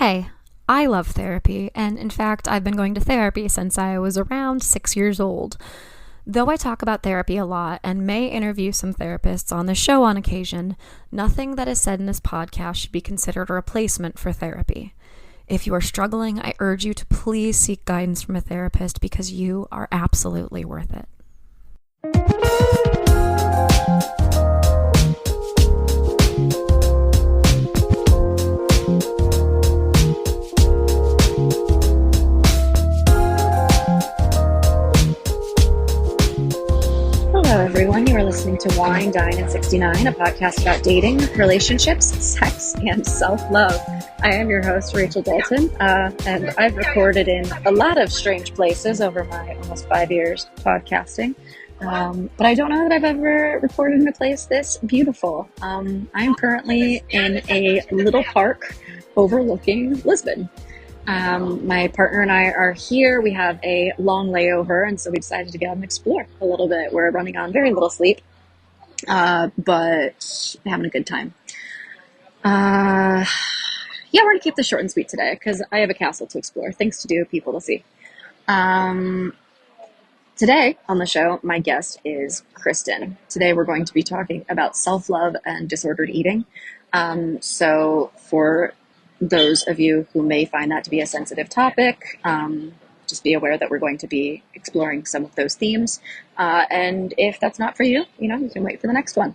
Hey, I love therapy, and in fact, I've been going to therapy since I was around 6 years old. Though I talk about therapy a lot and may interview some therapists on the show on occasion, nothing that is said in this podcast should be considered a replacement for therapy. If you are struggling, I urge you to please seek guidance from a therapist because you are absolutely worth it. Hello, everyone. You are listening to Wine, Dine, and 69, a podcast about dating, relationships, sex, and self-love. I am your host, Rachel Dalton, and I've recorded in a lot of strange places over my almost 5 years podcasting, but I don't know that I've ever recorded in a place this beautiful. I'm currently in a little park overlooking Lisbon. My partner and I are here. We have a long layover, and so we decided to go and explore a little bit. We're running on very little sleep, but having a good time. Yeah, we're going to keep this short and sweet today because I have a castle to explore, things to do, people to see. Today on the show, my guest is Kristyn. Today we're going to be talking about self-love and disordered eating. So for those of you who may find that to be a sensitive topic, just be aware that we're going to be exploring some of those themes. And if that's not for you, you can wait for the next one.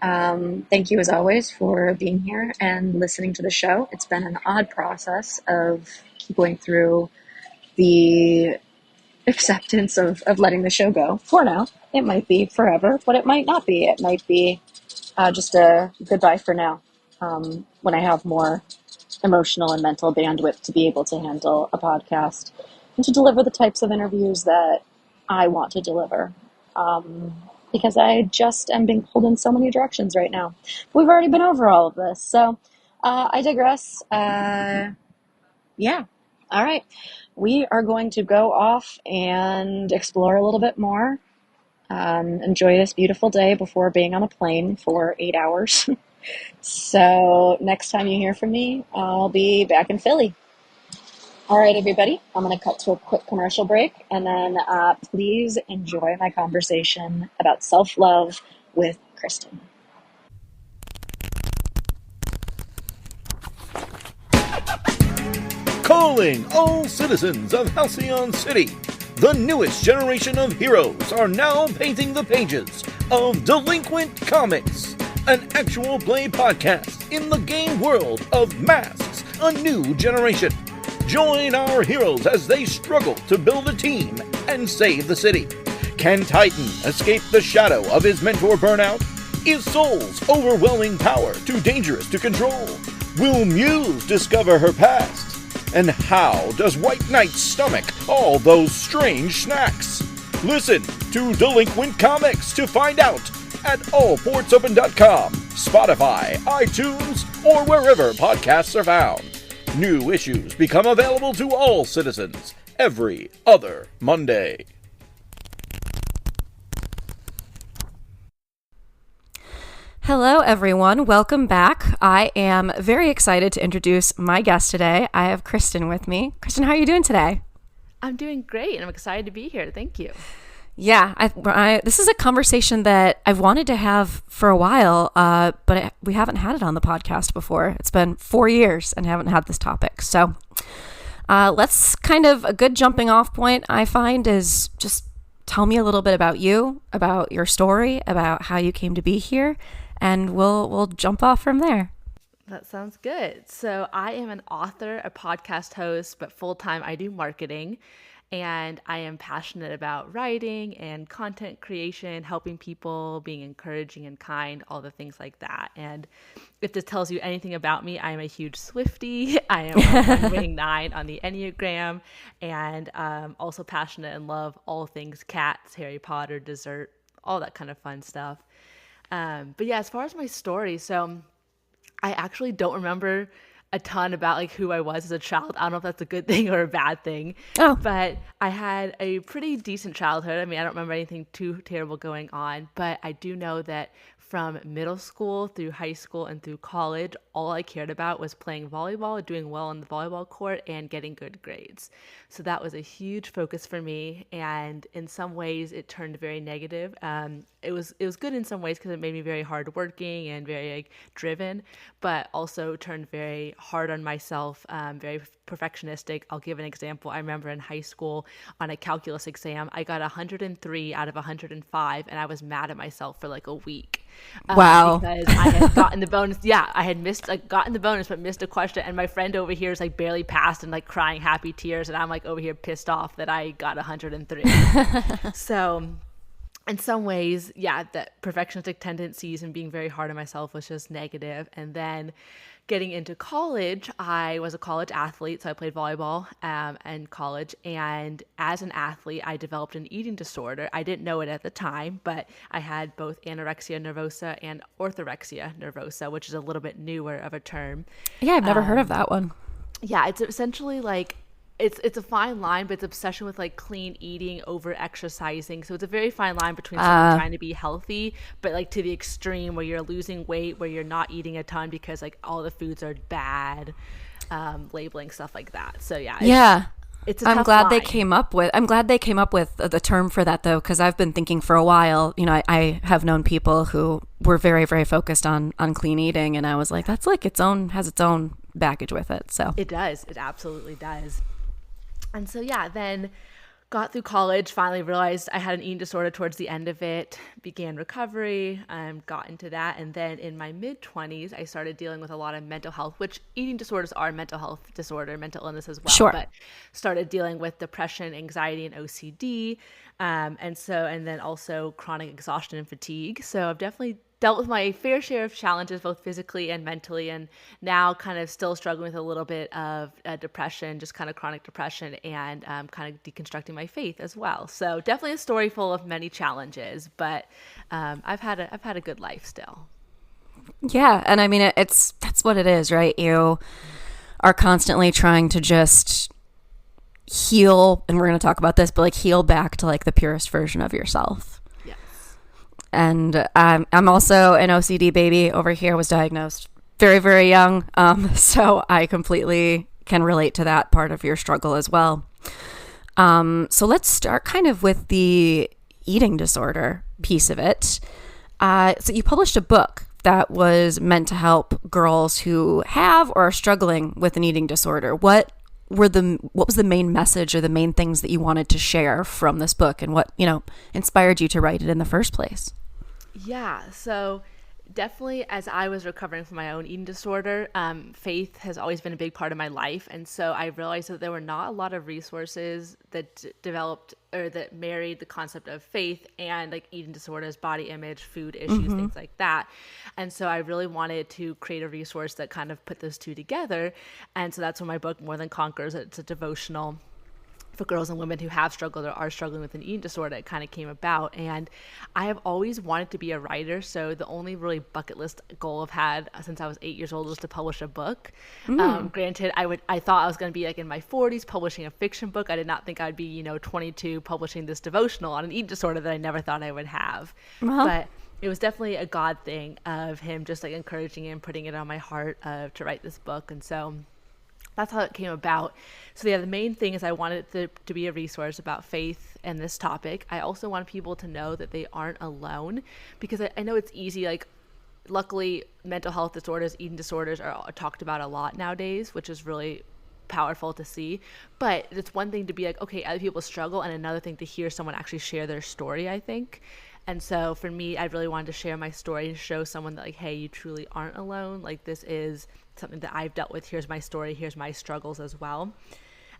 Thank you as always for being here and listening to the show. It's been an odd process of going through the acceptance of letting the show go for now. It might be forever, but it might not be. It might be just a goodbye for now, when I have more emotional and mental bandwidth to be able to handle a podcast and to deliver the types of interviews that I want to deliver. Because I just am being pulled in so many directions right now. We've already been over all of this, so I digress. Yeah. All right. We are going to go off and explore a little bit more. Enjoy this beautiful day before being on a plane for 8 hours. So next time you hear from me, I'll be back in Philly. All right, everybody, I'm going to cut to a quick commercial break, and then please enjoy my conversation about self-love with Kristyn. Calling all citizens of Halcyon City. The newest generation of heroes are now painting the pages of Delinquent Comics, an actual play podcast in the game world of Masks, a new generation. Join our heroes as they struggle to build a team and save the city. Can Titan escape the shadow of his mentor burnout? Is Soul's overwhelming power too dangerous to control? Will Muse discover her past? And how does White Knight stomach all those strange snacks? Listen to Delinquent Comics to find out at allportsopen.com, Spotify, iTunes, or wherever podcasts are found. New issues become available to all citizens every other Monday. Hello, everyone. Welcome back. I am very excited to introduce my guest today. I have Kristyn with me. Kristyn, how are you doing today? I'm doing great, and I'm excited to be here. Thank you. Yeah, this is a conversation that I've wanted to have for a while, but we haven't had it on the podcast before. It's been 4 years and haven't had this topic. So let's kind of, a good jumping off point I find is just tell me a little bit about you, about your story, about how you came to be here, and we'll jump off from there. That sounds good. So I am an author, a podcast host, but full-time I do marketing. And I am passionate about writing and content creation, helping people, being encouraging and kind, all the things like that. And if this tells you anything about me, I am a huge Swiftie. I am a one-wing 9 on the Enneagram, and also passionate and love all things cats, Harry Potter, dessert, all that kind of fun stuff. But yeah, as far as my story, so I actually don't remember a ton about like who I was as a child. I don't know if that's a good thing or a bad thing. But I had a pretty decent childhood. I mean, I don't remember anything too terrible going on, but I do know that from middle school through high school and through college, all I cared about was playing volleyball, doing well on the volleyball court, and getting good grades. So that was a huge focus for me. And in some ways, it turned very negative. It was good in some ways because it made me very hardworking and very driven, but also turned very hard on myself, very perfectionistic. I'll give an example. I remember in high school on a calculus exam, I got 103 out of 105, and I was mad at myself for like a week. Wow. Because I had gotten the bonus. Yeah, I had gotten the bonus, but missed a question. And my friend over here is barely passed and crying happy tears. And I'm over here pissed off that I got 103. So in some ways, yeah, that perfectionistic tendencies and being very hard on myself was just negative. And then getting into college, I was a college athlete, so I played volleyball in college. And as an athlete, I developed an eating disorder. I didn't know it at the time, but I had both anorexia nervosa and orthorexia nervosa, which is a little bit newer of a term. Yeah, I've never heard of that one. Yeah, it's essentially it's a fine line, but it's obsession with clean eating over exercising. So it's a very fine line between someone trying to be healthy, but to the extreme where you're losing weight, where you're not eating a ton because all the foods are bad, labeling stuff like that. So yeah. It's a tough line. I'm glad they came up with the term for that though, because I've been thinking for a while, I have known people who were very, very focused on clean eating, and I was like, that's has its own baggage with it. So it does. It absolutely does. And so, yeah, then got through college, finally realized I had an eating disorder towards the end of it, began recovery, got into that. And then in my mid-20s, I started dealing with a lot of mental health, which eating disorders are mental health disorder, mental illness as well. Sure. But started dealing with depression, anxiety, and OCD. And then also chronic exhaustion and fatigue. So I've definitely dealt with my fair share of challenges, both physically and mentally, and now kind of still struggling with a little bit of depression, just kind of chronic depression, and kind of deconstructing my faith as well. So definitely a story full of many challenges, but I've had a good life still. Yeah, and I mean that's what it is, right? You are constantly trying to just heal, and we're going to talk about this, but heal back to the purest version of yourself. And I'm also an OCD baby over here, was diagnosed very, very young. So I completely can relate to that part of your struggle as well. So let's start kind of with the eating disorder piece of it. So you published a book that was meant to help girls who have or are struggling with an eating disorder. What was the main message or the main things that you wanted to share from this book, and what, inspired you to write it in the first place? Yeah, so definitely as I was recovering from my own eating disorder, faith has always been a big part of my life. And so I realized that there were not a lot of resources that developed or that married the concept of faith and eating disorders, body image, food issues, things like that. And so I really wanted to create a resource that kind of put those two together. And so that's when my book, More Than Conquers, it's a devotional for girls and women who have struggled or are struggling with an eating disorder. It kind of came about. And I have always wanted to be a writer. So the only really bucket list goal I've had since I was 8 years old was to publish a book. Granted, I thought I was going to be in my 40s publishing a fiction book. I did not think I'd be, 22 publishing this devotional on an eating disorder that I never thought I would have. But it was definitely a God thing of him just encouraging and putting it on my heart to write this book. And so that's how it came about. So yeah, the main thing is I wanted it to be a resource about faith and this topic. I also want people to know that they aren't alone, because I know it's easy. Luckily, mental health disorders, eating disorders are talked about a lot nowadays, which is really powerful to see. But it's one thing to be okay, other people struggle, and another thing to hear someone actually share their story, I think. And so for me, I really wanted to share my story and show someone that hey, you truly aren't alone. This is something that I've dealt with. Here's my story. Here's my struggles as well.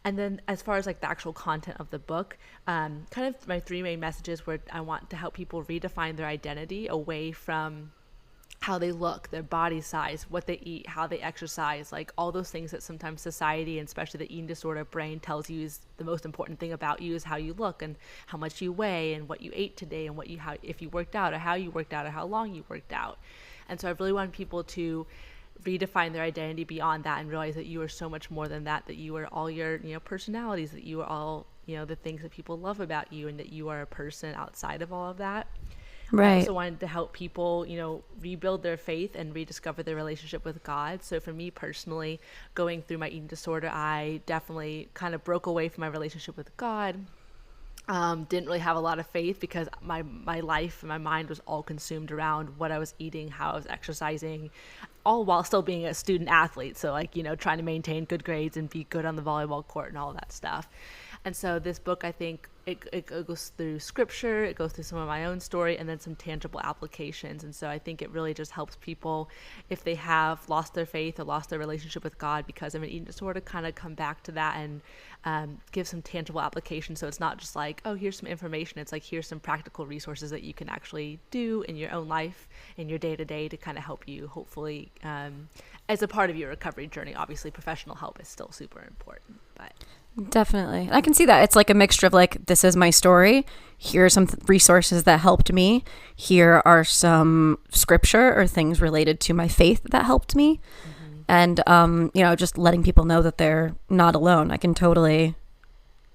And then as far as the actual content of the book, kind of my three main messages were I want to help people redefine their identity away from how they look, their body size, what they eat, how they exercise, all those things that sometimes society, and especially the eating disorder brain, tells you is the most important thing about you is how you look and how much you weigh and what you ate today and if you worked out or how you worked out or how long you worked out. And so I really want people to redefine their identity beyond that and realize that you are so much more than that you are all your personalities, that you are all the things that people love about you, and that you are a person outside of all of that. I Right. also wanted to help people, rebuild their faith and rediscover their relationship with God. So for me personally, going through my eating disorder, I definitely kind of broke away from my relationship with God. Didn't really have a lot of faith because my life and my mind was all consumed around what I was eating, how I was exercising, all while still being a student athlete. So trying to maintain good grades and be good on the volleyball court and all of that stuff. And so this book, I think it goes through scripture, it goes through some of my own story, and then some tangible applications. And so I think it really just helps people, if they have lost their faith or lost their relationship with God because of an eating disorder, kind of come back to that and give some tangible application. So it's not just like, oh, here's some information. It's like, here's some practical resources that you can actually do in your own life, in your day-to-day, to kind of help you, hopefully, as a part of your recovery journey. Obviously, professional help is still super important, but... Definitely. I can see that. It's like a mixture of like, this is my story. Here are some resources that helped me. Here are some scripture or things related to my faith that helped me. And, just letting people know that they're not alone. I can totally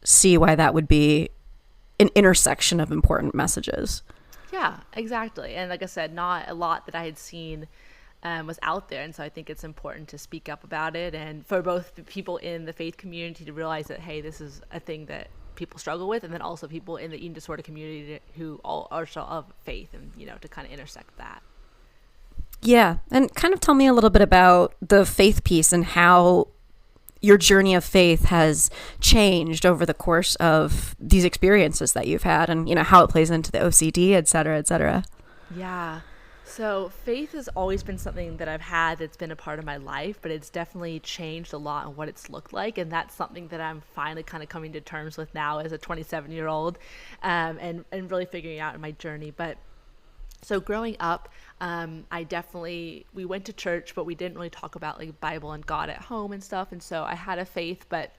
see why that would be an intersection of important messages. Yeah, exactly. And like I said, not a lot that I had seen was out there. And so I think it's important to speak up about it, and for both the people in the faith community to realize that, hey, this is a thing that people struggle with, and then also people in the eating disorder community who all are of faith, and, to kind of intersect that. Yeah. And kind of tell me a little bit about the faith piece and how your journey of faith has changed over the course of these experiences that you've had, and, how it plays into the OCD, et cetera, et cetera. Yeah. So faith has always been something that I've had that's been a part of my life, but it's definitely changed a lot in what it's looked like. And that's something that I'm finally kind of coming to terms with now as a 27-year-old, and really figuring out in my journey. But so growing up, we went to church, but we didn't really talk about like Bible and God at home and stuff. And so I had a faith, but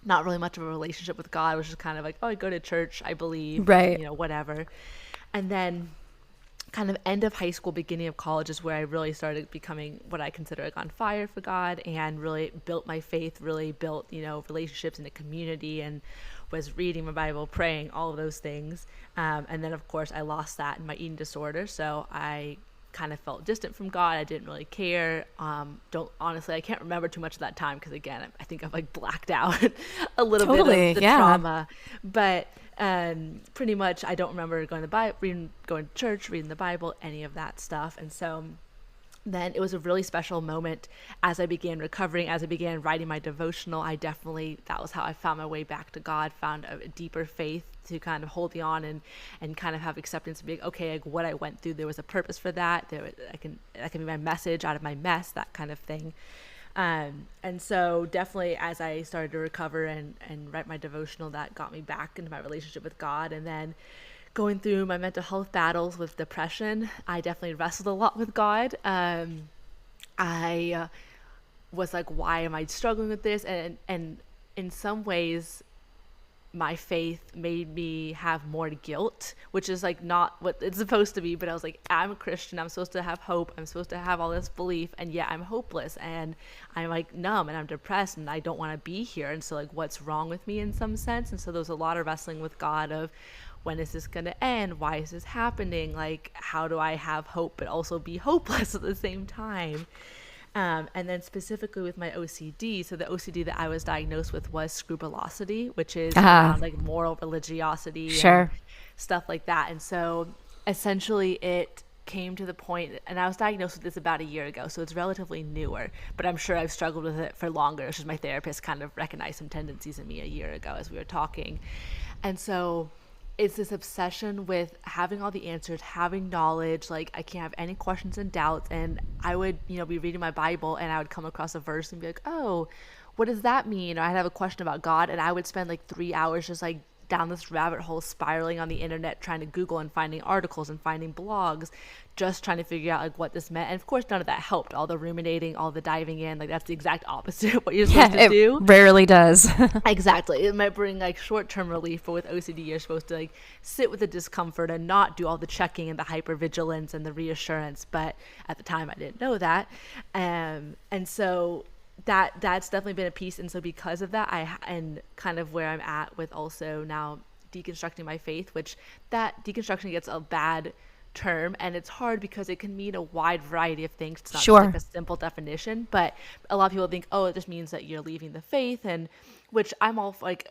not really much of a relationship with God. It was just kind of like, oh, I go to church, I believe, right, whatever. And then kind of end of high school, beginning of college is where I really started becoming what I consider like on fire for God, and really built my faith, really built, relationships in the community, and was reading my Bible, praying, all of those things. And then of course I lost that in my eating disorder. So I kind of felt distant from God. I didn't really care. I can't remember too much of that time, because again, I think I've like blacked out a little bit of the trauma, but pretty much I don't remember going to church, reading the Bible, any of that stuff. And so then it was a really special moment as I began recovering, as I began writing my devotional. That was how I found my way back to God, found a deeper faith to kind of hold on and kind of have acceptance and be like, okay, like what I went through, there was a purpose for that. That can be my message out of my mess, that kind of thing. And so definitely as I started to recover and write my devotional, that got me back into my relationship with God. And then going through my mental health battles with depression, I definitely wrestled a lot with God. I was like, why am I struggling with this? And in some ways, my faith made me have more guilt, which is like not what it's supposed to be. But I was like, I'm a Christian, I'm supposed to have hope, I'm supposed to have all this belief, and yet I'm hopeless and I'm like numb and I'm depressed and I don't want to be here. And so like, what's wrong with me in some sense? And so there was a lot of wrestling with God of, when is this going to end? Why is this happening? Like, how do I have hope but also be hopeless at the same time? And then specifically with my OCD, so the OCD that I was diagnosed with was scrupulosity, which is around like moral religiosity, sure, and stuff like that. And so essentially it came to the point, and I was diagnosed with this about a year ago, so it's relatively newer, but I'm sure I've struggled with it for longer. It's just my therapist kind of recognized some tendencies in me a year ago as we were talking. And so it's this obsession with having all the answers, having knowledge, like I can't have any questions and doubts. And I would, be reading my Bible and I would come across a verse and be like, oh, what does that mean? Or I'd have a question about God, and I would spend like 3 hours just like down this rabbit hole, spiraling on the internet, trying to Google and finding articles and finding blogs, just trying to figure out like what this meant. And of course, none of that helped. All the ruminating, all the diving in, like that's the exact opposite of what you're supposed to do. It rarely does. Exactly. It might bring like short-term relief, but with OCD, you're supposed to like sit with the discomfort and not do all the checking and the hypervigilance and the reassurance. But at the time, I didn't know that. And so that's definitely been a piece. And so because of that, and kind of where I'm at with also now deconstructing my faith, which that deconstruction gets a bad term, and it's hard because it can mean a wide variety of things. It's not just Sure. like a simple definition, but a lot of people think, oh, it just means that you're leaving the faith, and which I'm all like,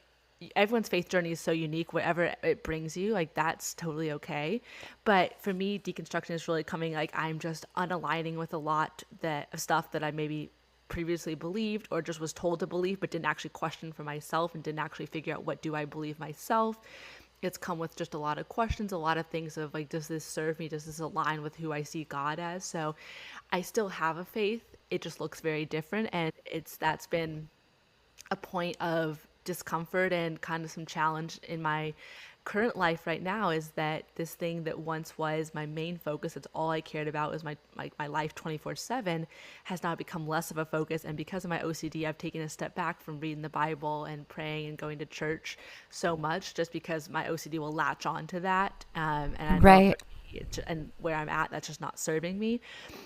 everyone's faith journey is so unique, wherever it brings you, like that's totally okay. But for me, deconstruction is really coming, like I'm just unaligning with a lot of stuff that I maybe previously believed or just was told to believe, but didn't actually question for myself and didn't actually figure out what do I believe myself. It's come with just a lot of questions, a lot of things of like, does this serve me? Does this align with who I see God as? So I still have a faith. It just looks very different. And that's been a point of discomfort and kind of some challenge in my current life right now, is that this thing that once was my main focus, that's all I cared about, was my life 24/7, has now become less of a focus. And because of my OCD, I've taken a step back from reading the Bible and praying and going to church so much, just because my OCD will latch on to that. And I know Right. and where I'm at, that's just not serving me.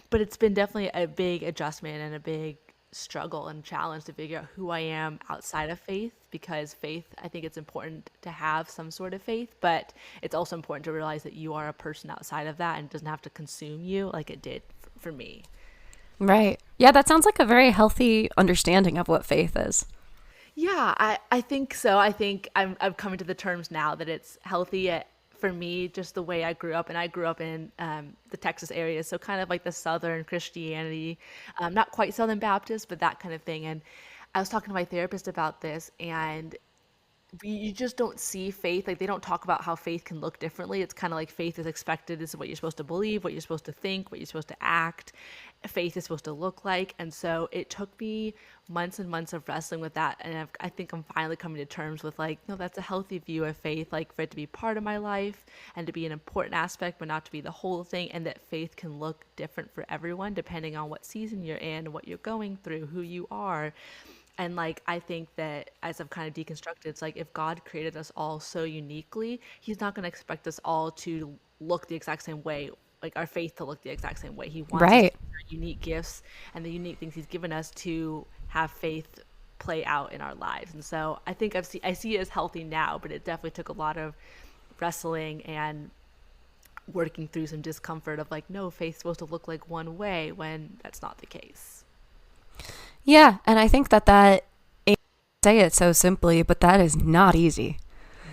But it's been definitely a big adjustment and a big struggle and challenge to figure out who I am outside of faith, because faith, I think it's important to have some sort of faith, but it's also important to realize that you are a person outside of that and it doesn't have to consume you like it did for me. Right. Yeah, that sounds like a very healthy understanding of what faith is. Yeah, I think so. I think I'm coming to the terms now that it's healthy for me, just the way I grew up. And I grew up in the Texas area, so kind of like the Southern Christianity, not quite Southern Baptist, but that kind of thing. And I was talking to my therapist about this, and you just don't see faith, like they don't talk about how faith can look differently. It's kind of like faith is expected, this is what you're supposed to believe, what you're supposed to think, what you're supposed to act, faith is supposed to look like. And so it took me months and months of wrestling with that, and I think I'm finally coming to terms with like, no, that's a healthy view of faith, like for it to be part of my life and to be an important aspect but not to be the whole thing, and that faith can look different for everyone depending on what season you're in, what you're going through, who you are. And like, I think that as I've kind of deconstructed, it's like if God created us all so uniquely, He's not going to expect us all to look the exact same way, like our faith to look the exact same way. He wants us to Right. use our unique gifts and the unique things He's given us to have faith play out in our lives. And so I think I see it as healthy now, but it definitely took a lot of wrestling and working through some discomfort of like, no, faith's supposed to look like one way when that's not the case. Yeah, and I think that say it so simply, but that is not easy.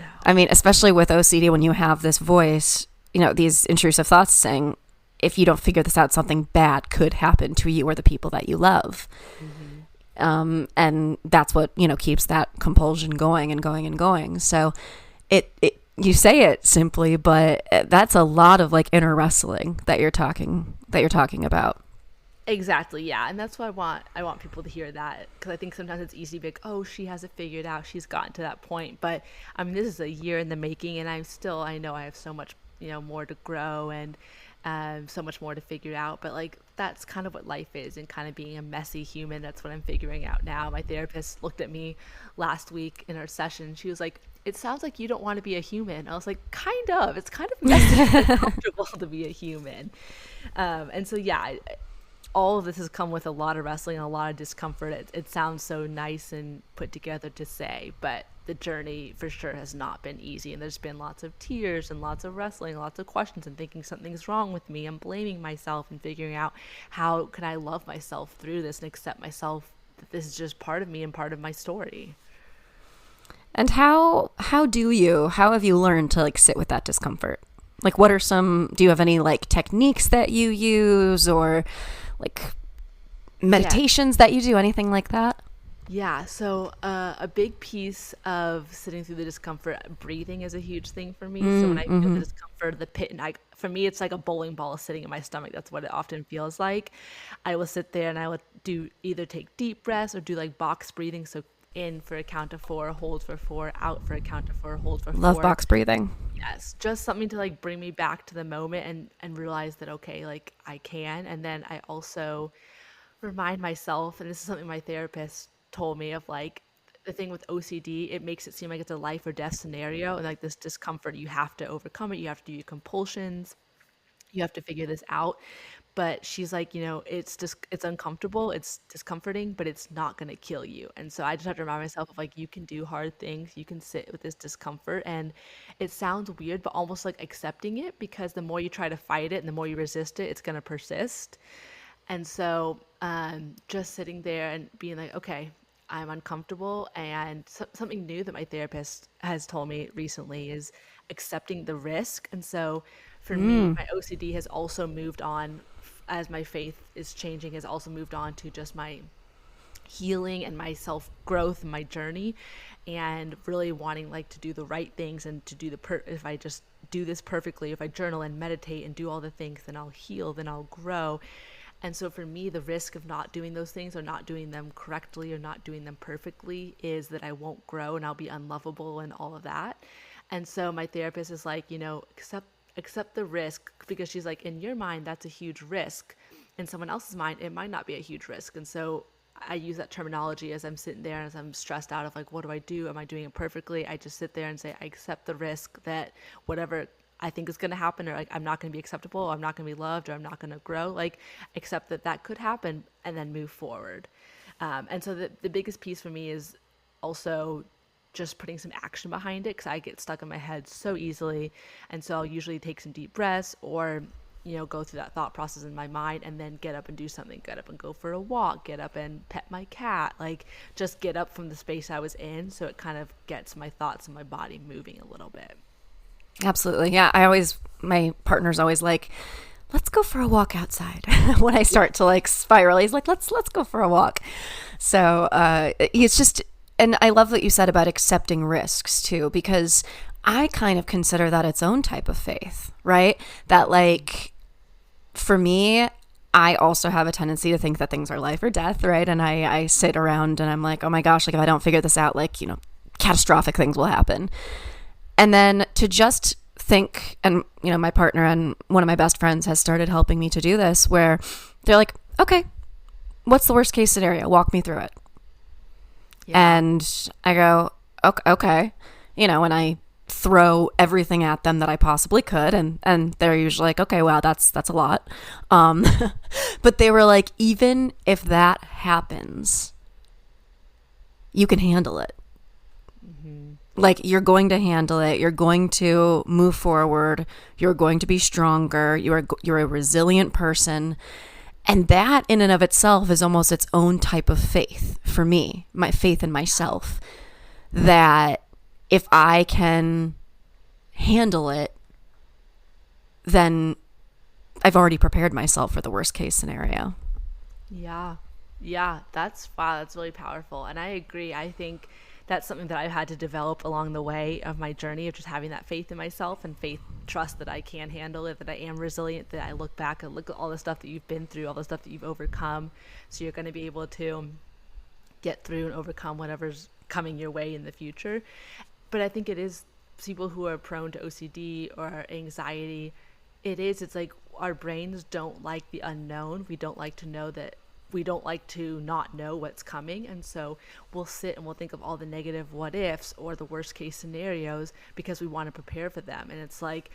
No. I mean, especially with OCD, when you have this voice, these intrusive thoughts saying, if you don't figure this out, something bad could happen to you or the people that you love. And that's what, keeps that compulsion going and going and going. So it you say it simply, but that's a lot of like inner wrestling that you're talking about. Exactly, yeah. And that's what I want people to hear, that, because I think sometimes it's easy to be like, oh, she has it figured out, she's gotten to that point. But I mean, this is a year in the making, and I know I have so much, more to grow, and so much more to figure out. But like, that's kind of what life is, and kind of being a messy human. That's what I'm figuring out now. My therapist looked at me last week in our session. She was like, it sounds like you don't want to be a human. I was like, kind of. It's kind of messy and uncomfortable to be a human. And so, yeah, all of this has come with a lot of wrestling and a lot of discomfort. It sounds so nice and put together to say, but the journey for sure has not been easy. And there's been lots of tears and lots of wrestling, lots of questions, and thinking something's wrong with me and blaming myself and figuring out how can I love myself through this and accept myself, that this is just part of me and part of my story. And how have you learned to like sit with that discomfort? Like, do you have any like techniques that you use, or like meditations that you do, anything like that? Yeah, so a big piece of sitting through the discomfort, breathing is a huge thing for me. So when I feel the discomfort, the pit, and for me, it's like a bowling ball sitting in my stomach. That's what it often feels like. I will sit there and I will either take deep breaths or do like box breathing. So in for a count of 4, hold for 4, out for a count of 4, hold for 4. Love box breathing. Yes, just something to like bring me back to the moment and realize that, okay, like I can. And then I also remind myself, and this is something my therapist told me, of like, the thing with OCD, it makes it seem like it's a life or death scenario, and like this discomfort, you have to overcome it, you have to do your compulsions, you have to figure this out. But she's like, it's just, it's uncomfortable, it's discomforting, but it's not going to kill you. And so I just have to remind myself of like, you can do hard things, you can sit with this discomfort. And it sounds weird, but almost like accepting it, because the more you try to fight it and the more you resist it, it's going to persist. And so just sitting there and being like, okay, I'm uncomfortable. And something new that my therapist has told me recently is accepting the risk. And so for me, my OCD has also moved on, as my faith is changing, has also moved on to just my healing and my self growth and my journey, and really wanting like to do the right things and to do if I just do this perfectly, if I journal and meditate and do all the things, then I'll heal, then I'll grow. And so for me, the risk of not doing those things, or not doing them correctly, or not doing them perfectly, is that I won't grow and I'll be unlovable and all of that. And so my therapist is like, accept the risk, because she's like, in your mind, that's a huge risk. In someone else's mind, it might not be a huge risk. And so I use that terminology as I'm sitting there and as I'm stressed out of like, what do I do? Am I doing it perfectly? I just sit there and say, I accept the risk that whatever I think is going to happen, or like, I'm not going to be acceptable, I'm not going to be loved, or I'm not going to grow, like, accept that could happen and then move forward. And so the biggest piece for me is also just putting some action behind it, because I get stuck in my head so easily. And so I'll usually take some deep breaths, or go through that thought process in my mind, and then get up and do something. Get up and go for a walk, get up and pet my cat, like just get up from the space I was in, so it kind of gets my thoughts and my body moving a little bit. Absolutely. Yeah. My partner's always like, let's go for a walk outside. When I start to like spiral, he's like, let's go for a walk. So it's just, and I love what you said about accepting risks too, because I kind of consider that its own type of faith, right? That like, for me, I also have a tendency to think that things are life or death, right? And I sit around and I'm like, oh my gosh, like if I don't figure this out, like, catastrophic things will happen. And then to just think, and, my partner and one of my best friends has started helping me to do this, where they're like, okay, what's the worst case scenario? Walk me through it. Yeah. And I go, okay, and I throw everything at them that I possibly could. And they're usually like, okay, wow, that's a lot. But they were like, even if that happens, you can handle it. Like, you're going to handle it. You're going to move forward. You're going to be stronger. You're a resilient person. And that in and of itself is almost its own type of faith for me, my faith in myself, that if I can handle it, then I've already prepared myself for the worst case scenario. Yeah, that's really powerful. And I agree. I think that's something that I've had to develop along the way of my journey, of just having that faith in myself and trust that I can handle it, that I am resilient, that I look back and look at all the stuff that you've been through, all the stuff that you've overcome. So you're going to be able to get through and overcome whatever's coming your way in the future. But I think it is people who are prone to OCD or anxiety. It's like our brains don't like the unknown. We don't like to know that. We don't like to not know what's coming. And so we'll sit and we'll think of all the negative what ifs or the worst case scenarios, because we want to prepare for them. And it's like,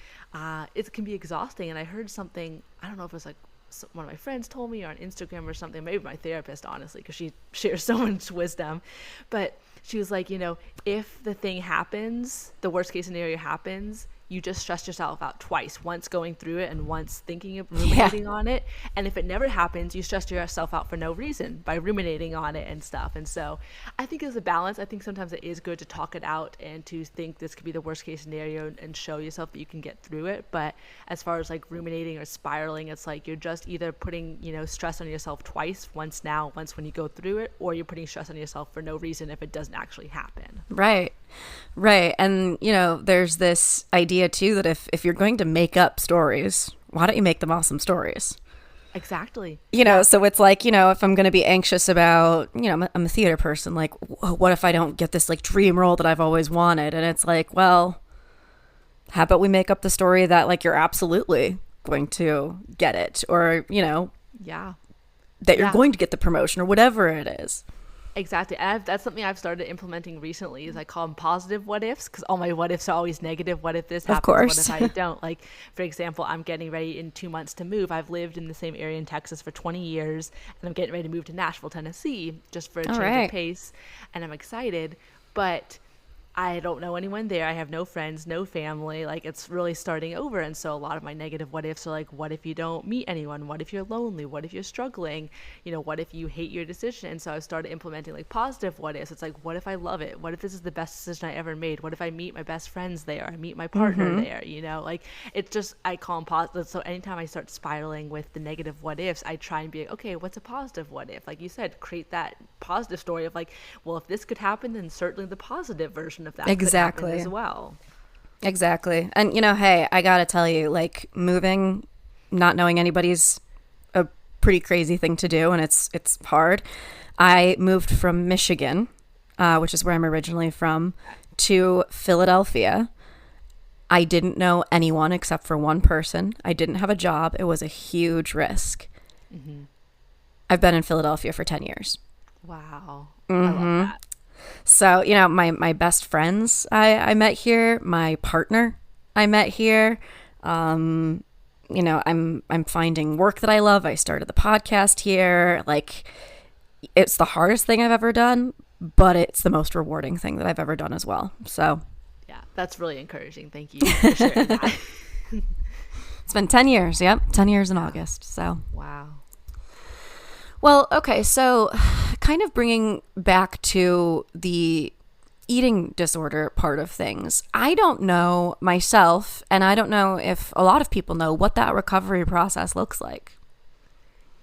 it can be exhausting. And I heard something, I don't know if it was like one of my friends told me, or on Instagram or something, maybe my therapist, honestly, because she shares so much wisdom. But she was like, if the thing happens, the worst case scenario happens, you just stress yourself out twice, once going through it and once thinking of ruminating on it. And if it never happens, you stress yourself out for no reason by ruminating on it and stuff. And so I think it's a balance. I think sometimes it is good to talk it out and to think this could be the worst case scenario and show yourself that you can get through it. But as far as like ruminating or spiraling, it's like you're just either putting, stress on yourself twice, once when you go through it, or you're putting stress on yourself for no reason if it doesn't actually happen. Right. And, there's this idea too that if you're going to make up stories, why don't you make them awesome stories? Exactly. So it's like, if I'm going to be anxious about, I'm a theater person, like, what if I don't get this like dream role that I've always wanted? And it's like, well, how about we make up the story that like you're absolutely going to get it, or, that you're going to get the promotion or whatever it is. Exactly. And that's something I've started implementing recently is I call them positive what ifs, because all my what ifs are always negative. What if this happens? Of course. What if I don't? Like, for example, I'm getting ready in 2 months to move. I've lived in the same area in Texas for 20 years, and I'm getting ready to move to Nashville, Tennessee, just for a change of pace. And I'm excited, but I don't know anyone there. I have no friends, no family. Like, it's really starting over. And so a lot of my negative what ifs are like, what if you don't meet anyone? What if you're lonely? What if you're struggling? You know, what if you hate your decision? And so I started implementing like positive what ifs. It's like, what if I love it? What if this is the best decision I ever made? What if I meet my best friends there? I meet my partner there, you know, like it's just, I call them positive. So anytime I start spiraling with the negative what ifs, I try and be like, okay, what's a positive what if? Like you said, create that positive story of like, well, if this could happen, then certainly the positive version of that Exactly. could happen as well. Exactly. And, you know, hey, I got to tell you, like, moving, not knowing anybody's a pretty crazy thing to do, and it's hard. I moved from Michigan, which is where I'm originally from, to Philadelphia. I didn't know anyone except for one person. I didn't have a job. It was a huge risk. Mm-hmm. I've been in Philadelphia for 10 years. Wow. Mm-hmm. I love that. So, you know, my best friends I met here, my partner I met here. You know, I'm finding work that I love. I started the podcast here. Like, it's the hardest thing I've ever done, but it's the most rewarding thing that I've ever done as well. So, yeah, that's really encouraging. Thank you for sharing that. It's been 10 years. Yep, 10 years in August. So, wow. Well, okay, so kind of bringing back to the eating disorder part of things, I don't know myself, and I don't know if a lot of people know what that recovery process looks like.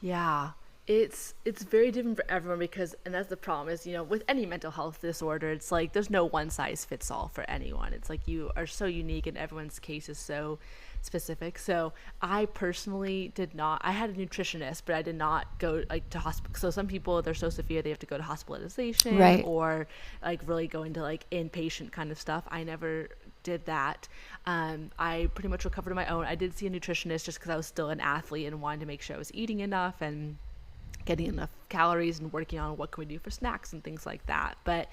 Yeah, it's very different for everyone because, and that's the problem is, you know, with any mental health disorder, it's like there's no one size fits all for anyone. It's like you are so unique and everyone's case is so specific. So I personally I had a nutritionist, but I did not go like to hospital. So some people, they're so severe they have to go to hospitalization, right, or like really go into like inpatient kind of stuff. I never did that. I pretty much recovered on my own. I did see a nutritionist just because I was still an athlete and wanted to make sure I was eating enough and getting enough calories and working on what can we do for snacks and things like that. But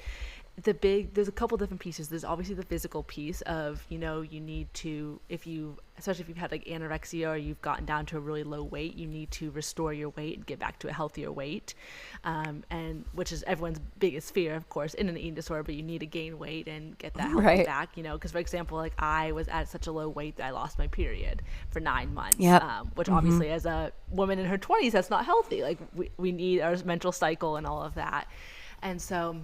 there's a couple different pieces. There's obviously the physical piece of, you know, you need to, especially if you've had like anorexia or you've gotten down to a really low weight, you need to restore your weight and get back to a healthier weight. And which is everyone's biggest fear, of course, in an eating disorder, but you need to gain weight and get that healthy back, you know, because for example, like I was at such a low weight that I lost my period for 9 months, which obviously as a woman in her 20s, that's not healthy. Like we need our menstrual cycle and all of that. And so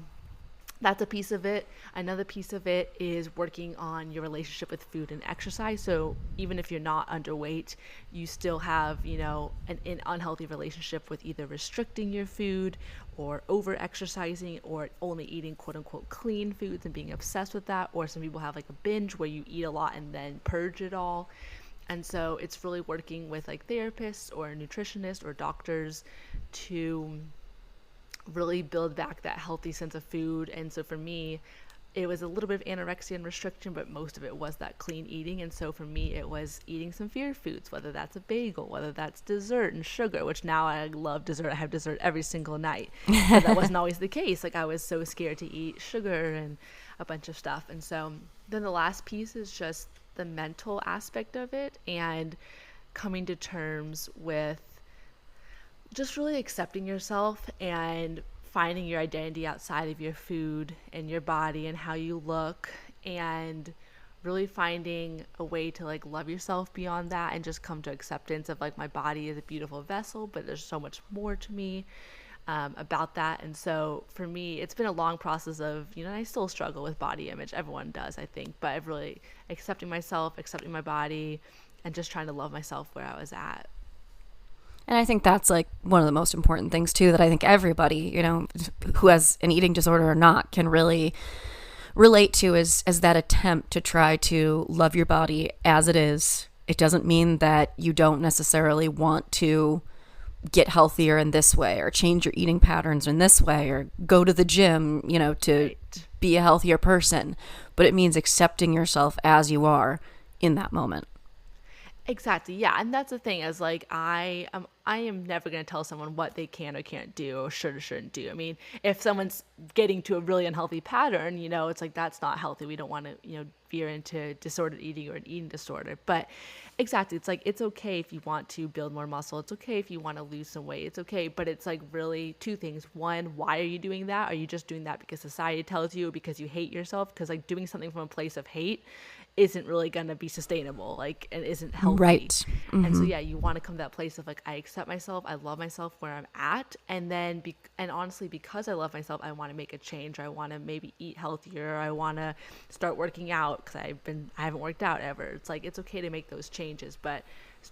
that's a piece of it. Another piece of it is working on your relationship with food and exercise. So even if you're not underweight, you still have, you know, an unhealthy relationship with either restricting your food or over exercising or only eating quote unquote clean foods and being obsessed with that. Or some people have like a binge where you eat a lot and then purge it all. And so it's really working with like therapists or nutritionists or doctors to really build back that healthy sense of food. And so for me, it was a little bit of anorexia and restriction, but most of it was that clean eating. And so for me, it was eating some fear foods, whether that's a bagel, whether that's dessert and sugar, which now I love dessert. I have dessert every single night. But that wasn't always the case. Like I was so scared to eat sugar and a bunch of stuff. And so then the last piece is just the mental aspect of it and coming to terms with just really accepting yourself and finding your identity outside of your food and your body and how you look, and really finding a way to like love yourself beyond that and just come to acceptance of like my body is a beautiful vessel, but there's so much more to me about that. And so for me, it's been a long process of, you know, I still struggle with body image. Everyone does, I think, but I've really accepting myself, accepting my body, and just trying to love myself where I was at. And I think that's like one of the most important things too, that I think everybody, you know, who has an eating disorder or not, can really relate to is that attempt to try to love your body as it is. It doesn't mean that you don't necessarily want to get healthier in this way or change your eating patterns in this way or go to the gym, you know, to be a healthier person. But it means accepting yourself as you are in that moment. Exactly. Yeah. And that's the thing is like, I am never going to tell someone what they can or can't do or should or shouldn't do. I mean, if someone's getting to a really unhealthy pattern, it's like, that's not healthy. We don't want to, veer into disordered eating or an eating disorder. But exactly, it's like, it's okay if you want to build more muscle. It's okay if you want to lose some weight. It's okay. But it's like really two things. One, why are you doing that? Are you just doing that because society tells you, or because you hate yourself? Because like doing something from a place of hate isn't really going to be sustainable, like, and isn't healthy. Right. And so, yeah, you want to come to that place of like, I accept myself, I love myself where I'm at. And then, and honestly, because I love myself, I want to make a change. I want to maybe eat healthier. I want to start working out because I haven't worked out ever. It's like, it's okay to make those changes, but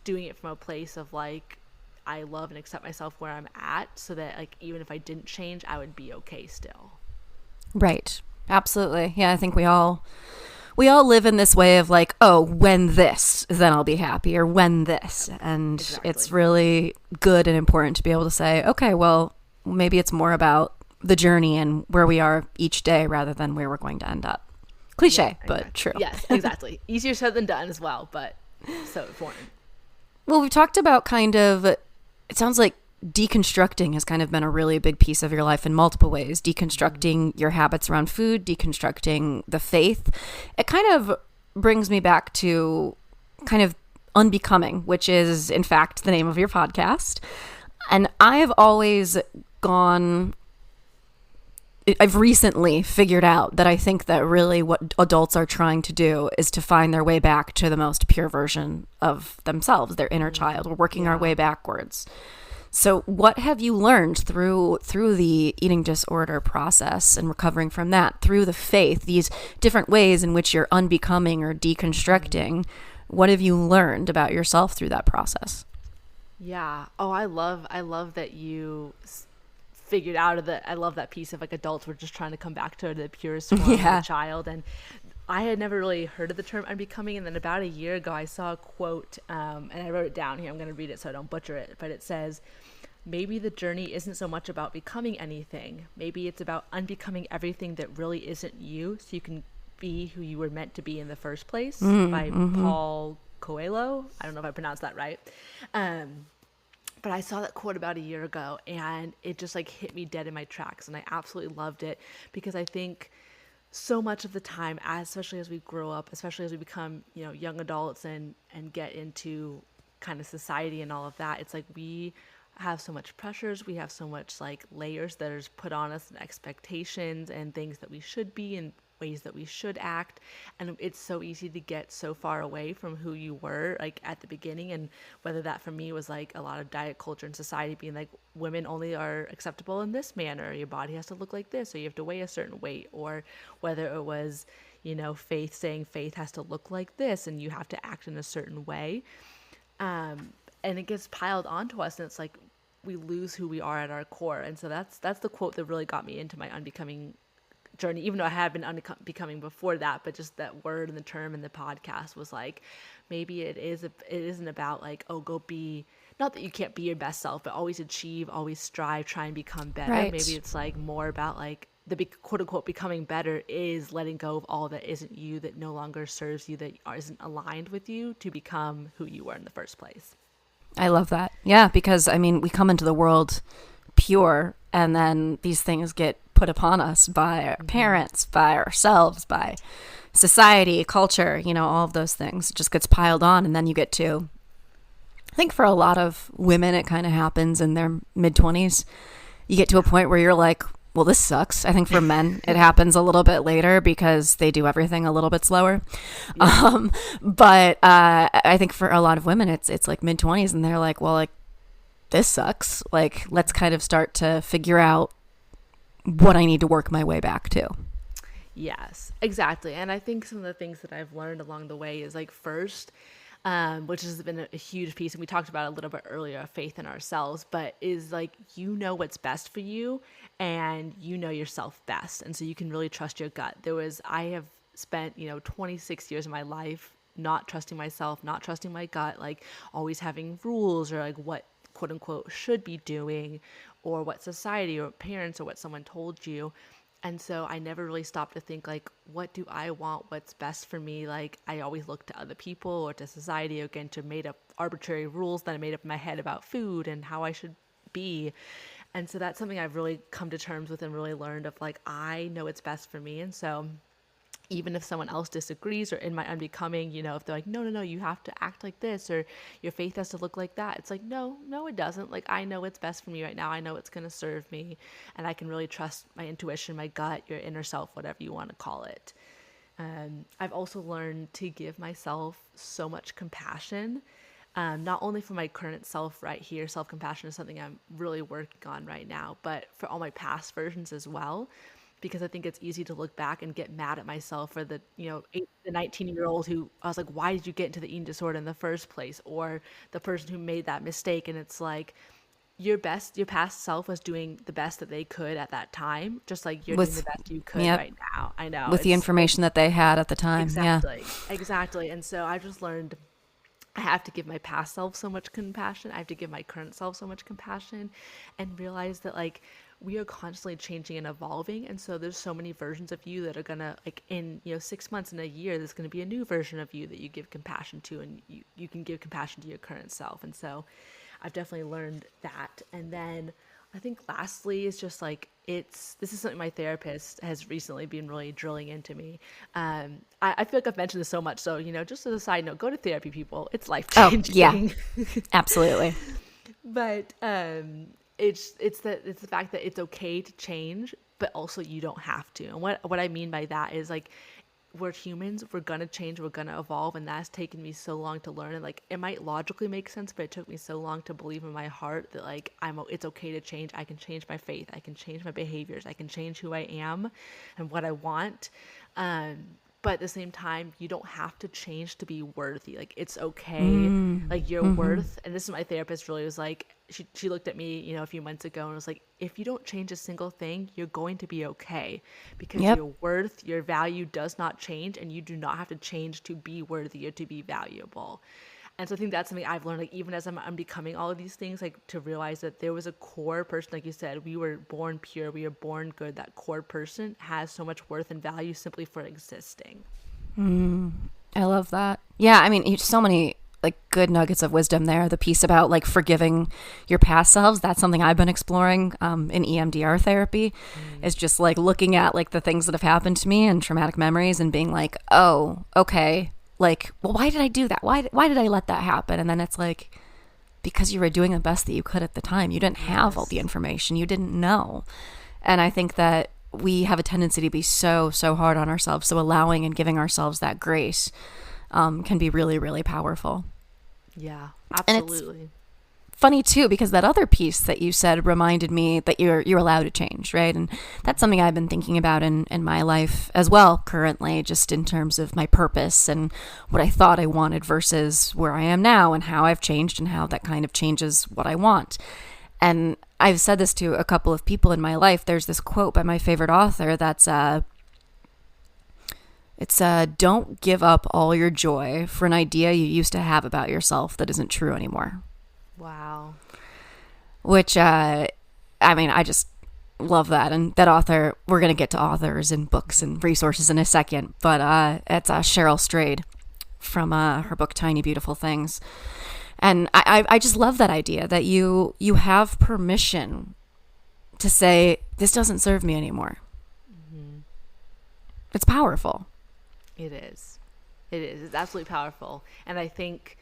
doing it from a place of like, I love and accept myself where I'm at, so that like, even if I didn't change, I would be okay still. Right. Absolutely. Yeah. I think we all live in this way of like, oh, when this, then I'll be happy, or when this. And exactly. It's really good and important to be able to say, okay, well, maybe it's more about the journey and where we are each day rather than where we're going to end up. Cliche, yeah, exactly. But true. Yes, exactly. Easier said than done as well, but so important. Well, we've talked about kind of, it sounds like deconstructing has kind of been a really big piece of your life in multiple ways. Deconstructing your habits around food, deconstructing the faith. It kind of brings me back to kind of Unbecoming, which is in fact the name of your podcast. And I've recently figured out that I think that really what adults are trying to do is to find their way back to the most pure version of themselves, their inner child. We're working our way backwards. So what have you learned through the eating disorder process and recovering from that, through the faith, these different ways in which you're unbecoming or deconstructing? What have you learned about yourself through that process? Yeah. Oh, I love that you figured out I love that piece of like adults were just trying to come back to the purest form of a child. And I had never really heard of the term unbecoming. And then about a year ago, I saw a quote, and I wrote it down here. I'm going to read it so I don't butcher it. But it says, maybe the journey isn't so much about becoming anything. Maybe it's about unbecoming everything that really isn't you, so you can be who you were meant to be in the first place. By Paulo Coleho. I don't know if I pronounced that right. But I saw that quote about a year ago, and it just like hit me dead in my tracks. And I absolutely loved it, because I think so much of the time, especially as we grow up, especially as we become, young adults and get into kind of society and all of that, it's like we have so much pressures, we have so much like layers that are put on us, and expectations and things that we should be and ways that we should act. And it's so easy to get so far away from who you were like at the beginning. And whether that for me was like a lot of diet culture and society being like, women only are acceptable in this manner, your body has to look like this, or you have to weigh a certain weight, or whether it was, faith saying faith has to look like this and you have to act in a certain way. And it gets piled onto us, and it's like we lose who we are at our core. And so that's the quote that really got me into my unbecoming journey, even though I had been unbecoming before that. But just that word and the term in the podcast was like, maybe it isn't about like, oh, go be, not that you can't be your best self, but always achieve, always strive, try and become better. Right. Maybe it's like more about like the quote unquote becoming better is letting go of all that isn't you, that no longer serves you, that isn't aligned with you, to become who you were in the first place. I love that. Yeah, because I mean, we come into the world pure, and then these things get put upon us by our parents, by ourselves, by society, culture, all of those things. It just gets piled on, and then you get to, I think for a lot of women, it kind of happens in their mid-20s. You get to a point where you're like, well, this sucks. I think for men, it happens a little bit later because they do everything a little bit slower. Yeah. But I think for a lot of women, it's like mid-20s, and they're like, well, like, this sucks. Like, let's kind of start to figure out what I need to work my way back to. Yes, exactly. And I think some of the things that I've learned along the way is like, first, which has been a huge piece, and we talked about it a little bit earlier, faith in ourselves, but is like, what's best for you, and yourself best. And so you can really trust your gut. I have spent, 26 years of my life not trusting myself, not trusting my gut, like always having rules, or like what quote unquote should be doing, or what society or parents or what someone told you. And so I never really stopped to think like, what do I want? What's best for me? Like I always look to other people or to society again to made up arbitrary rules that I made up in my head about food and how I should be. And so that's something I've really come to terms with and really learned of like, I know what's best for me. And so even if someone else disagrees or in my unbecoming, you know, if they're like, no, you have to act like this or your faith has to look like that. It's like, no, it doesn't. Like, I know what's best for me right now. I know what's going to serve me. And I can really trust my intuition, my gut, your inner self, whatever you want to call it. I've also learned to give myself so much compassion, not only for my current self right here. Self-compassion is something I'm really working on right now, but for all my past versions as well. Because I think it's easy to look back and get mad at myself for the, you know, the 19-year-old who I was like, why did you get into the eating disorder in the first place? Or the person who made that mistake. And it's like, your past self was doing the best that they could at that time, just like you're doing the best you could right now. I know. With the information that they had at the time. Exactly. And so I just learned I have to give my past self so much compassion. I have to give my current self so much compassion and realize that like, we are constantly changing and evolving. And so there's so many versions of you that are going to like in, 6 months, in a year, there's going to be a new version of you that you give compassion to, and you can give compassion to your current self. And so I've definitely learned that. And then I think lastly is just like, this is something my therapist has recently been really drilling into me. I feel like I've mentioned this so much. So, just as a side note, go to therapy, people. It's life-changing. Oh, yeah, absolutely. But, it's the fact that it's okay to change, but also you don't have to. And what I mean by that is like, we're humans, we're gonna change, we're gonna evolve, and that's taken me so long to learn. And like, it might logically make sense, but it took me so long to believe in my heart that like it's okay to change. I can change my faith, I can change my behaviors, I can change who I am and what I want. But at the same time, you don't have to change to be worthy. Like, it's okay. Like, your worth. And this is my therapist really was like, she looked at me, a few months ago and was like, if you don't change a single thing, you're going to be okay. Because your worth, your value does not change, and you do not have to change to be worthy or to be valuable. And so I think that's something I've learned, like, even as I'm becoming all of these things, like, to realize that there was a core person, like you said, we were born pure, we were born good. That core person has so much worth and value simply for existing. I love that. Yeah, I mean, so many, like, good nuggets of wisdom there. The piece about, like, forgiving your past selves, that's something I've been exploring in EMDR therapy, is just, like, looking at, like, the things that have happened to me and traumatic memories and being like, oh, okay. Like, well, why did I do that? Why did I let that happen? And then it's like, because you were doing the best that you could at the time. You didn't have all the information. You didn't know. And I think that we have a tendency to be so hard on ourselves. So allowing and giving ourselves that grace can be really, really powerful. Yeah, absolutely. And it's funny too, because that other piece that you said reminded me that you're allowed to change, right? And that's something I've been thinking about in my life as well currently, just in terms of my purpose and what I thought I wanted versus where I am now and how I've changed and how that kind of changes what I want. And I've said this to a couple of people in my life. There's this quote by my favorite author that's don't give up all your joy for an idea you used to have about yourself that isn't true anymore. Wow. Which, I mean, I just love that. And that author, we're going to get to authors and books and resources in a second, but it's Cheryl Strayed from her book, Tiny Beautiful Things. And I just love that idea that you have permission to say, this doesn't serve me anymore. It's powerful. It is. It's absolutely powerful. And I think,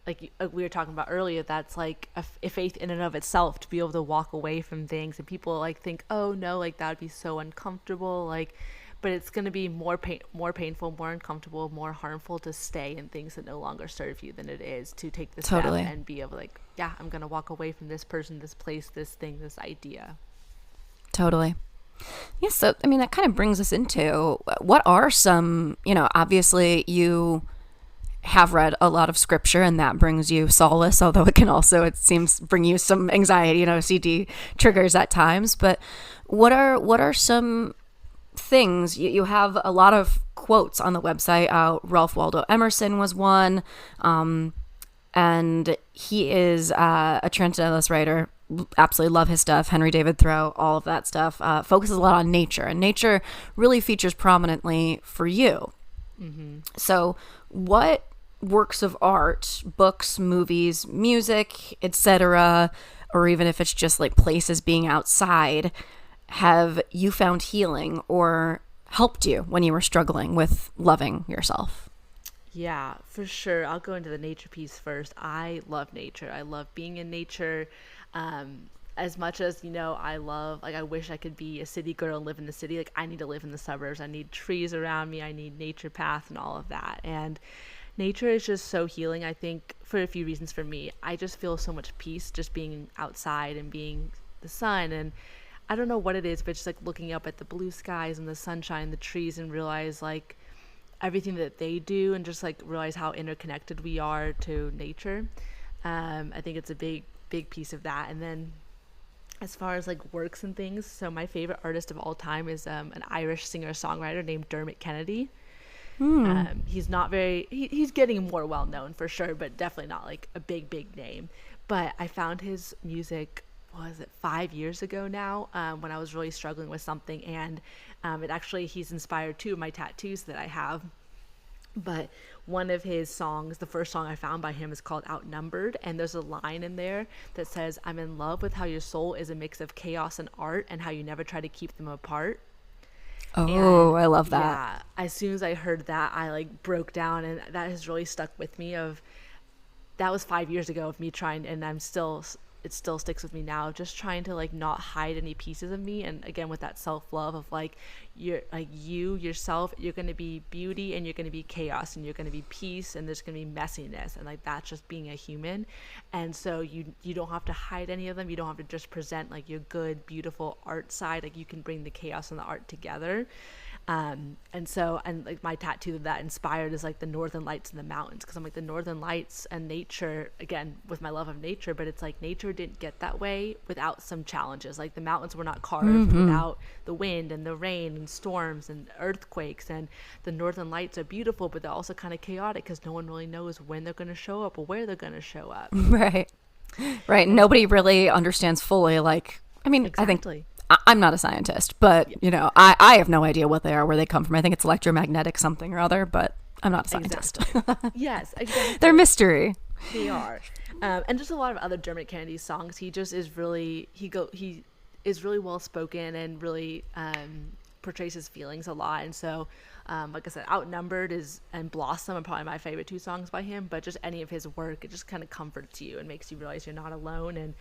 like we were talking about earlier, that's like a faith in and of itself, to be able to walk away from things. And people like think, oh no, like that would be so uncomfortable, like, but it's going to be more painful, more uncomfortable, more harmful to stay in things that no longer serve you than it is to take the step and be able to, like, yeah, I'm going to walk away from this person, this place, this thing, this idea. Totally. Yes. So, I mean, that kind of brings us into what are some, obviously you have read a lot of scripture and that brings you solace, although it can also, it seems, bring you some anxiety, OCD triggers at times. But what are some things? You have a lot of quotes on the website. Ralph Waldo Emerson was one. And he is a transcendentalist writer. absolutely love his stuff. Henry David Thoreau, all of that stuff, focuses a lot on nature, and nature really features prominently for you. Mm-hmm. So what works of art, books, movies, music, etc., or even if it's just like places being outside, have you found healing or helped you when you were struggling with loving yourself? Yeah, for sure. I'll go into the nature piece first. I love nature. I love being in nature. As much as, I wish I could be a city girl and live in the city. Like, I need to live in the suburbs. I need trees around me. I need nature paths and all of that. And nature is just so healing, I think, for a few reasons for me. I just feel so much peace just being outside and being the sun. And I don't know what it is, but just like looking up at the blue skies and the sunshine, the trees, and realize like everything that they do, and just like realize how interconnected we are to nature. I think it's a big piece of that. And then as far as like works and things, so my favorite artist of all time is an Irish singer-songwriter named Dermot Kennedy. He's not he's getting more well known for sure, but definitely not like a big name. But I found his music, was it 5 years ago now, when I was really struggling with something, and he's inspired two of my tattoos that I have. But one of his songs, the first song I found by him, is called Outnumbered, and there's a line in there that says, "I'm in love with how your soul is a mix of chaos and art, and how you never try to keep them apart." Oh, I love that. Yeah, as soon as I heard that, I like broke down, and that has really stuck with me. That was 5 years ago of me trying, and it still sticks with me now, just trying to like not hide any pieces of me. And again, with that self-love of like, you're like yourself, you're going to be beauty, and you're going to be chaos, and you're going to be peace, and there's going to be messiness, and like that's just being a human. And so you don't have to hide any of them. You don't have to just present like your good, beautiful art side. Like you can bring the chaos and the art together. And like my tattoo that inspired is like the northern lights in the mountains, because I'm like the northern lights and nature, again with my love of nature, but it's like nature didn't get that way without some challenges. Like the mountains were not carved without the wind and the rain and storms and earthquakes, and the northern lights are beautiful, but they're also kind of chaotic because no one really knows when they're going to show up or where they're going to show up. Right. Nobody really understands fully, like, I mean, exactly. I'm not a scientist, but, I have no idea what they are, where they come from. I think it's electromagnetic something or other, but I'm not a scientist. Exactly. Yes, exactly. They're mystery. They are. And just a lot of other Dermot Kennedy songs. He just is really, he is really well spoken and really portrays his feelings a lot. And so, like I said, Outnumbered and Blossom are probably my favorite two songs by him, but just any of his work, it just kind of comforts you and makes you realize you're not alone, and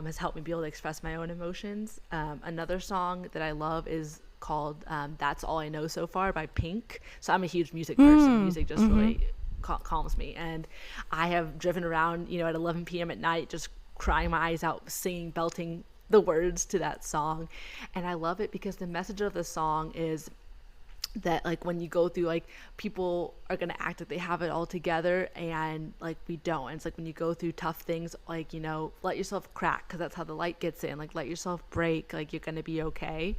has helped me be able to express my own emotions. Another song that I love is called That's All I Know So Far by Pink. So I'm a huge music person. Music just really calms me. And I have driven around, at 11 p.m. at night, just crying my eyes out, singing, belting the words to that song. And I love it because the message of the song is that like when you go through, like, people are going to act like they have it all together, and like we don't. And it's like when you go through tough things, like, let yourself crack, because that's how the light gets in. Like, let yourself break, like you're going to be okay.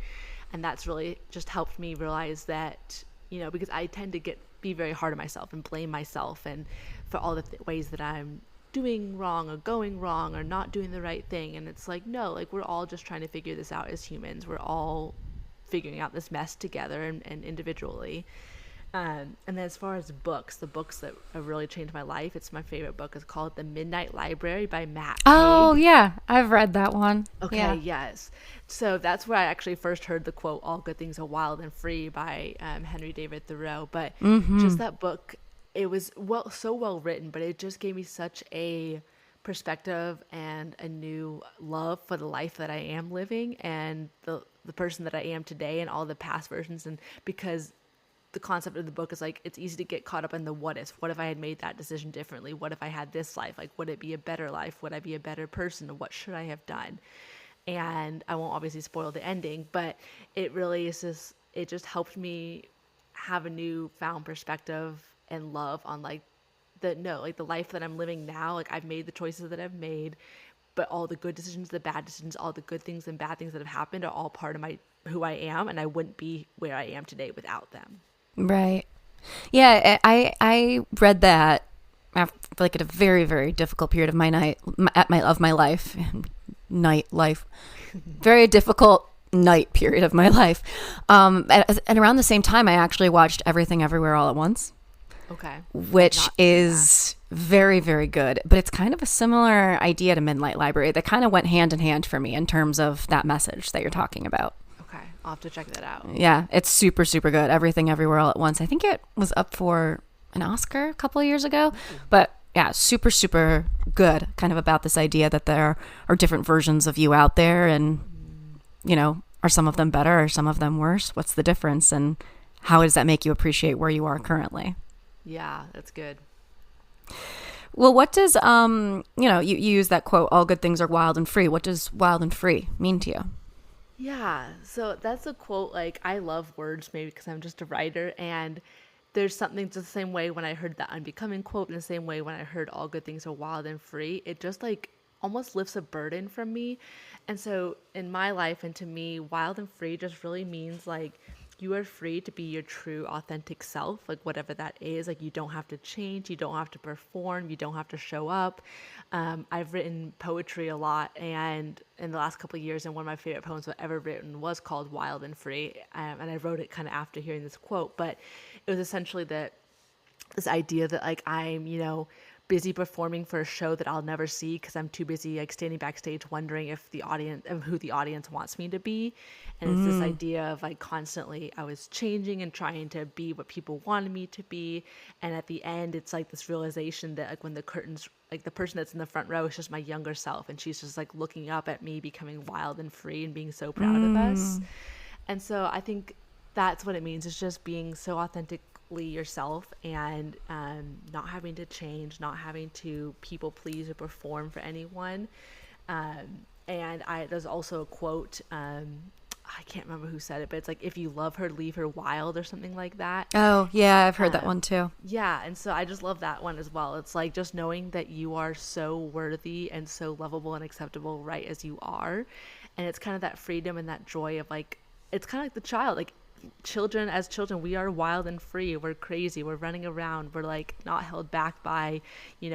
And that's really just helped me realize that, because I tend to be very hard on myself and blame myself and for all the ways that I'm doing wrong or going wrong or not doing the right thing. And it's like, no, like we're all just trying to figure this out as humans. We're all figuring out this mess together and individually. And then as far as the books that have really changed my life, it's my favorite book is called The Midnight Library by Matt Oh Haig. yeah, I've read that one. Okay, yeah. Yes. So that's where I actually first heard the quote, "All good things are wild and free" by Henry David Thoreau. But just that book, it was so well written, but it just gave me such a perspective and a new love for the life that I am living and the person that I am today and all the past versions. And because the concept of the book is like, it's easy to get caught up in the what if. What if I had made that decision differently? What if I had this life? Like, would it be a better life? Would I be a better person? What should I have done? And I won't obviously spoil the ending, but it really is it just helped me have a newfound perspective and love on the life that I'm living now. Like, I've made the choices that I've made, but all the good decisions, the bad decisions, all the good things and bad things that have happened are all part of who I am, and I wouldn't be where I am today without them. Right. Yeah, I read that after, at a very, very difficult period of my life. night life. Very difficult night period of my life. And around the same time, I actually watched Everything Everywhere All at Once. Okay. Which is very, very good. But it's kind of a similar idea to Midnight Library that kind of went hand in hand for me in terms of that message that you're talking about. Okay. I'll have to check that out. Yeah, it's super, super good. Everything Everywhere All at Once. I think it was up for an Oscar a couple of years ago. But yeah, super, super good. Kind of about this idea that there are different versions of you out there, and, you know, are some of them better? Are some of them worse? What's the difference? And how does that make you appreciate where you are currently? Yeah, that's good. Well, what does, you use that quote, all good things are wild and free. What does wild and free mean to you? Yeah, so that's a quote, like, I love words maybe because I'm just a writer, and there's something just the same way when I heard that Unbecoming quote, in the same way when I heard all good things are wild and free, it just like almost lifts a burden from me. And so in my life and to me, wild and free just really means like you are free to be your true authentic self, like whatever that is. Like you don't have to change, you don't have to perform, you don't have to show up. I've written poetry a lot, and in the last couple of years, and one of my favorite poems I've ever written was called Wild and Free. And I wrote it kind of after hearing this quote, but it was essentially this idea that like I'm, busy performing for a show that I'll never see because I'm too busy like standing backstage wondering if who the audience wants me to be. And it's this idea of like constantly I was changing and trying to be what people wanted me to be. And at the end, it's like this realization that like when the curtains, like the person that's in the front row is just my younger self. And she's just like looking up at me, becoming wild and free and being so proud of us. And so I think that's what it means. It's just being so authentically yourself and not having to change, not having to people please or perform for anyone. And there's also a quote, I can't remember who said it, but it's like, if you love her, leave her wild or something like that. Oh, yeah, I've heard that one too. Yeah, and so I just love that one as well. It's like just knowing that you are so worthy and so lovable and acceptable right as you are. And it's kind of that freedom and that joy of like, it's kind of like the child, like as children, we are wild and free. We're crazy. We're running around. We're like not held back by,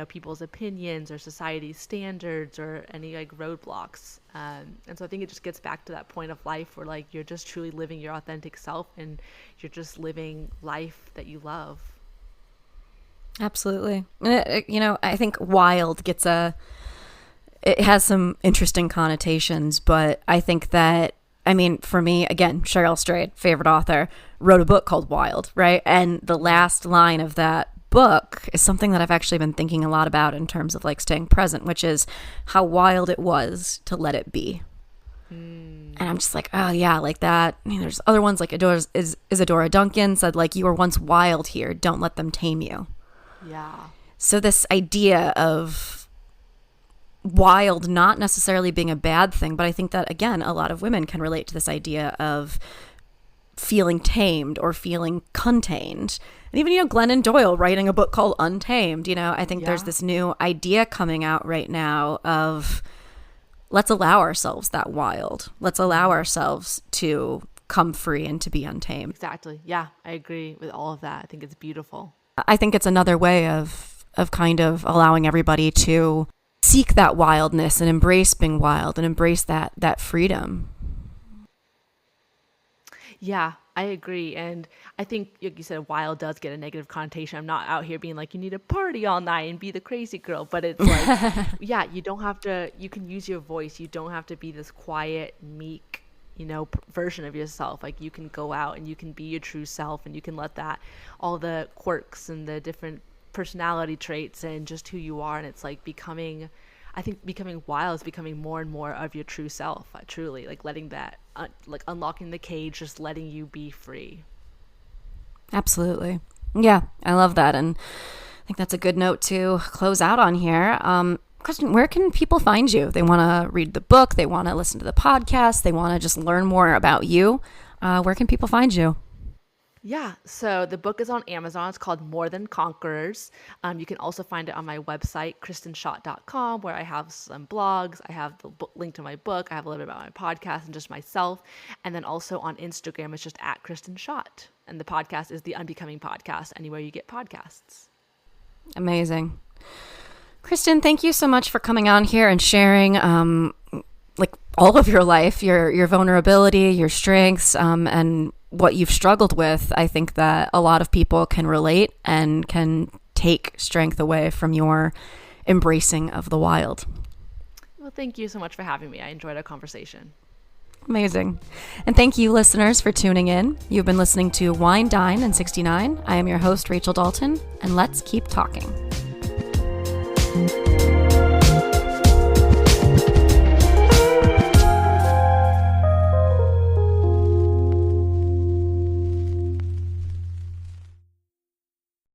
people's opinions or society's standards or any like roadblocks. And so I think it just gets back to that point of life where like you're just truly living your authentic self and you're just living life that you love. Absolutely. I think wild it has some interesting connotations, but I think that, for me, again, Cheryl Strayed, favorite author, wrote a book called Wild, right? And the last line of that book is something that I've actually been thinking a lot about in terms of like staying present, which is how wild it was to let it be. And I'm just like, oh yeah, like that. There's other ones like Isadora Duncan said, like, you were once wild here. Don't let them tame you. Yeah. So this idea of wild not necessarily being a bad thing, but I think that, again, a lot of women can relate to this idea of feeling tamed or feeling contained. And even, Glennon Doyle writing a book called Untamed, I think there's this new idea coming out right now of let's allow ourselves that wild. Let's allow ourselves to come free and to be untamed. Exactly. Yeah, I agree with all of that. I think it's beautiful. I think it's another way of kind of allowing everybody to seek that wildness and embrace being wild and embrace that freedom. Yeah, I agree. And I think, like you said, wild does get a negative connotation. I'm not out here being like, you need to party all night and be the crazy girl. But it's like, yeah, you don't have to, you can use your voice. You don't have to be this quiet, meek, version of yourself. Like you can go out and you can be your true self and you can let that, all the quirks and the different personality traits and just who you are. And it's like becoming wild is becoming more and more of your true self. Truly like letting that like unlocking the cage, just letting you be free. Absolutely. Yeah, I love that. And I think that's a good note to close out on here. Kristyn, where can people find you? They want to read the book, they want to listen to the podcast, they want to just learn more about you. Where can people find you? Yeah, so the book is on Amazon. It's called More Than Conquerors. You can also find it on my website, KristynSchott.com, where I have some blogs. I have the link to my book. I have a little bit about my podcast and just myself. And then also on Instagram, it's just at Kristyn Schott. And the podcast is the Unbecoming Podcast, anywhere you get podcasts. Amazing. Kristyn, thank you so much for coming on here and sharing like all of your life, your vulnerability, your strengths, and what you've struggled with. I think that a lot of people can relate and can take strength away from your embracing of the wild. Well, thank you so much for having me. I enjoyed our conversation. Amazing. And thank you, listeners, for tuning in. You've been listening to Wine, Dine, and 69. I am your host, Rachel Dalton, and let's keep talking.